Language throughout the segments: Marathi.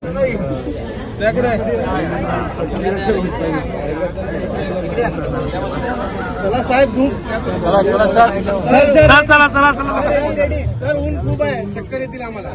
चला साहेब दूध चला चला सर चला चला चला चला सर ऊन खूप आहे चक्कर येतील आम्हाला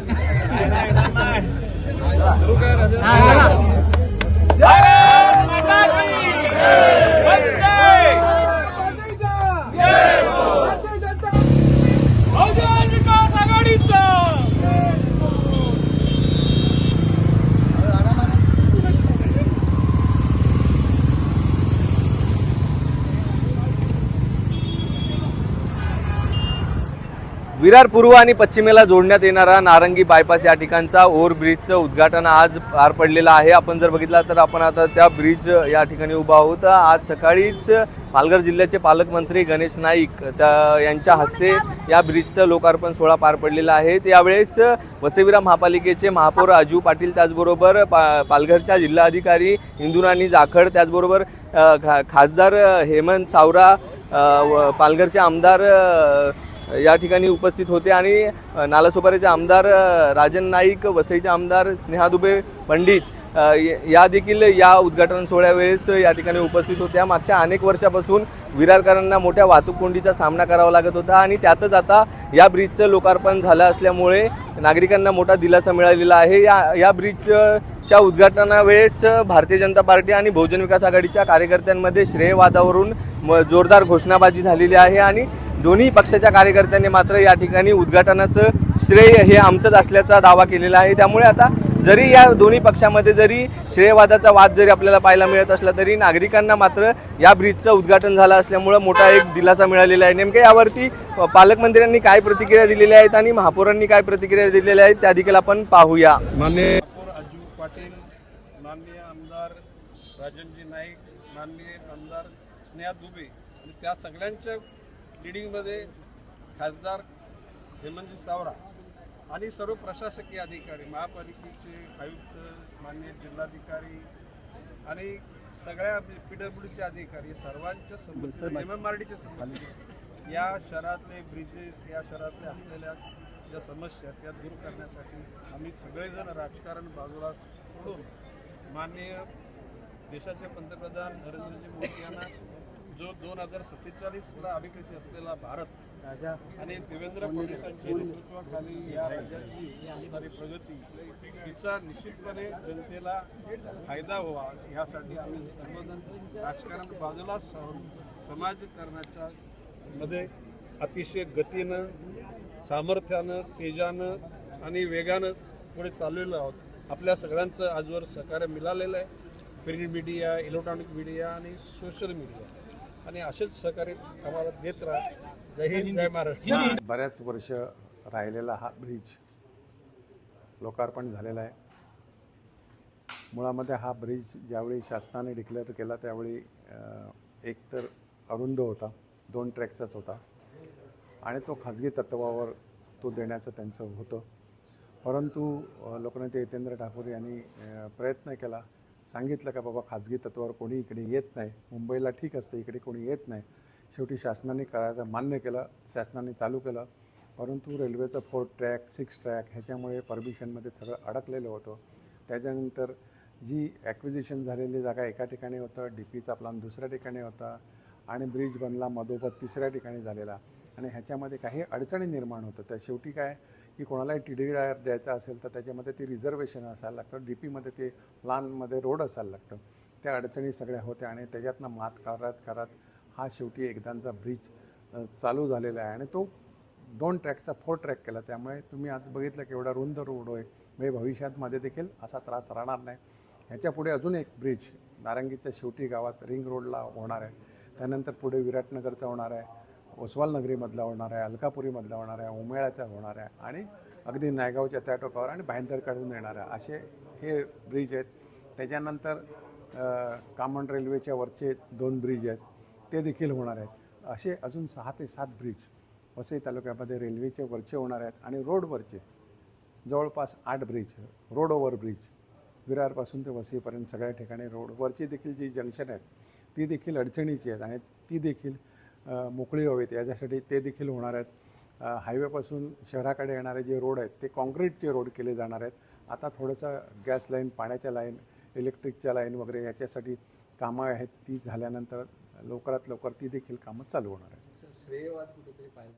विरार पूर्व आणि पश्चिमेला जोडण्यात येणारा नारंगी बायपास या ठिकाणचा ओव्हरब्रिजचं उद्घाटन आज पार पडलेलं आहे। आपण जर बघितलं तर आपण आता त्या ब्रिज या ठिकाणी उभा आहोत। आज सकाळीच पालघर जिल्ह्याचे पालकमंत्री गणेश नाईक यांच्या हस्ते या ब्रिजचं लोकार्पण सोहळा पार पडलेला आहे। त्यावेळेस वसई-विरार महापालिकेचे महापौर अजू पाटील, त्याचबरोबर पालघरच्या जिल्हाधिकारी इंदुराणी जाखड, त्याचबरोबर खासदार हेमंत सावरा, पालघरचे आमदार या ठिकाणी उपस्थित होते आणि नालासोपाऱ्याचे आमदार राजन नाईक, वसईचे आमदार स्नेहा दुबे पंडित या देखील या उद्घाटन सोहळ्यावेळेस या ठिकाणी उपस्थित होत्या। मागच्या अनेक वर्षापासून विरारकरांना मोठ्या वाहतूक कोंडीचा सामना करावा लागत होता आणि त्यातच आता या ब्रिजचं लोकार्पण झालं असल्यामुळे नागरिकांना मोठा दिलासा मिळालेला आहे। या ब्रिजच्या उद्घाटनावेळेस भारतीय जनता पार्टी आणि बहुजन विकास आघाडीच्या कार्यकर्त्यांमध्ये श्रेयवादावरून जोरदार घोषणाबाजी झालेली आहे आणि दोन्ही पक्षाच्या कार्यकर्त्यांनी मात्र या ठिकाणी उद्घाटनाचं श्रेय हे आमचंच असल्याचा दावा केलेला आहे। त्यामुळे आता जरी या दोन्ही पक्षामध्ये जरी श्रेयवादाचा वाद जरी आपल्याला पाहायला मिळत असला तरी नागरिकांना मात्र या ब्रिजचं उद्घाटन झालं असल्यामुळे मोठा एक दिलासा मिळालेला आहे। नेमके यावरती पालकमंत्र्यांनी काय प्रतिक्रिया दिलेल्या आहेत आणि महापौरांनी काय प्रतिक्रिया दिलेल्या आहेत त्या देखील आपण पाहूया। माननीय अजू पाटील, माननीय आमदार राजनजी नाईक, माननीय आमदार स्नेहा दुबे आणि त्या सगळ्यांच्या लीडिंगमध्ये खासदार हेमंतजी सावरा आणि सर्व प्रशासकीय अधिकारी, महापालिकेचे आयुक्त, माननीय जिल्हाधिकारी आणि सगळ्या PWDचे अधिकारी सर्वांच्या समोर MMRDचे समोर या शहरातले ब्रिजेस, या शहरातले असलेल्या ज्या समस्या त्या दूर करण्यासाठी आम्ही सगळेजण राजकारण बाजूला सोडून माननीय देशाचे पंतप्रधान नरेंद्रजी मोदी यांना जो 2047ला अभिकृत असलेला भारत आणि देवेंद्र फडणवीसांच्या नेतृत्वाखाली या राज्याची होणारी प्रगती हिचा निश्चितपणे जनतेला फायदा व्हावा यासाठी आम्ही सर्वजण राजकारण बाजूला समाजकारणाच्या मध्ये अतिशय गतीनं, सामर्थ्यानं, तेजानं आणि वेगानं पुढे चाललेलो आहोत। आपल्या सगळ्यांचं आजवर सहकार्य मिळालेलं आहे, प्रिंट मीडिया, इलेक्ट्रॉनिक मीडिया आणि सोशल मीडिया, आणि असेच सहकार्य आम्हाला देत राहा। जय हिंद, जय महाराष्ट्र। बऱ्याच वर्ष राहिलेला हा ब्रिज लोकार्पण झालेला आहे। मुळामध्ये हा ब्रिज ज्यावेळी शासनाने डिक्लेअर केला त्यावेळी एक तर अरुंद होता, 2 ट्रॅकचाच होता आणि तो खाजगी तत्वावर तो देण्याचं त्यांचं होतं। परंतु लोकनेते हितेंद्र ठाकूर यांनी प्रयत्न केला, सांगितलं का बाबा खाजगी तत्वावर कोणी इकडे येत नाही, मुंबईला ठीक असतं, इकडे कोणी येत नाही। शेवटी शासनाने करायचं मान्य केलं, शासनाने चालू केलं। परंतु रेल्वेचं 4 ट्रॅक 6 ट्रॅक ह्याच्यामुळे परमिशनमध्ये सगळं अडकलेलं होतं। त्याच्यानंतर जी ॲक्विजिशन झालेली जागा एका ठिकाणी होतं, DPचा प्लान दुसऱ्या ठिकाणी होता आणि ब्रिज बनला मधोमध 3ऱ्या ठिकाणी झालेला आणि ह्याच्यामध्ये काही अडचणी निर्माण होतं। तर शेवटी काय की कोणालाही TDR द्यायचा असेल तर त्याच्यामध्ये ती रिझर्वेशन असायला लागतं, DPमध्ये ते प्लानमध्ये रोड असायला लागतं। त्या अडचणी सगळ्या होत्या आणि त्याच्यातनं मात करत हा शेवटी एकदाचा ब्रिज चालू झालेला आहे आणि तो 2 ट्रॅकचा 4 ट्रॅक केला। त्यामुळे तुम्ही आज बघितलं की एवढा रुंद रोड आहे, म्हणजे भविष्यामध्ये देखील असा त्रास राहणार नाही। ह्याच्या पुढे अजून एक ब्रिज नारंगीच्या शेवटी गावात रिंग रोडला होणार आहे, त्यानंतर पुढे विराटनगरचा होणार आहे, ओसवाल नगरीमधला होणार आहे, अलकापुरीमधला होणार आहे, उमेळाचा होणार आहे आणि अगदी नायगावच्या त्या टोकावर आणि भाईंदरकडून येणार आहे, असे हे ब्रिज आहेत। त्याच्यानंतर कामन रेल्वेच्या वरचे 2 ब्रिज आहेत ते देखील होणार आहेत। असे अजून 6 ते 7 ब्रिज वसई तालुक्यामध्ये रेल्वेचे वरचे होणार आहेत आणि रोडवरचे जवळपास 8 ब्रिज, रोड ओव्हर ब्रिज विरारपासून ते वसईपर्यंत सगळ्या ठिकाणी रोडवरची देखील जी जंक्शन आहेत ती देखील अडचणीची आहेत आणि ती देखील मोकळी व्हावीत याच्यासाठी ते देखील होणार आहेत। हायवेपासून शहराकडे येणारे जे रोड आहेत ते कॉन्क्रीटचे रोड केले जाणार आहेत आता थोडंसं गॅस लाईन, पाण्याच्या लाईन, इलेक्ट्रिकच्या लाईन वगैरे याच्यासाठी कामं आहेत, ती झाल्यानंतर लवकरात लवकर ती देखील कामं चालू होणार आहेत. श्रेयवाद कुठेतरी पाहिजे.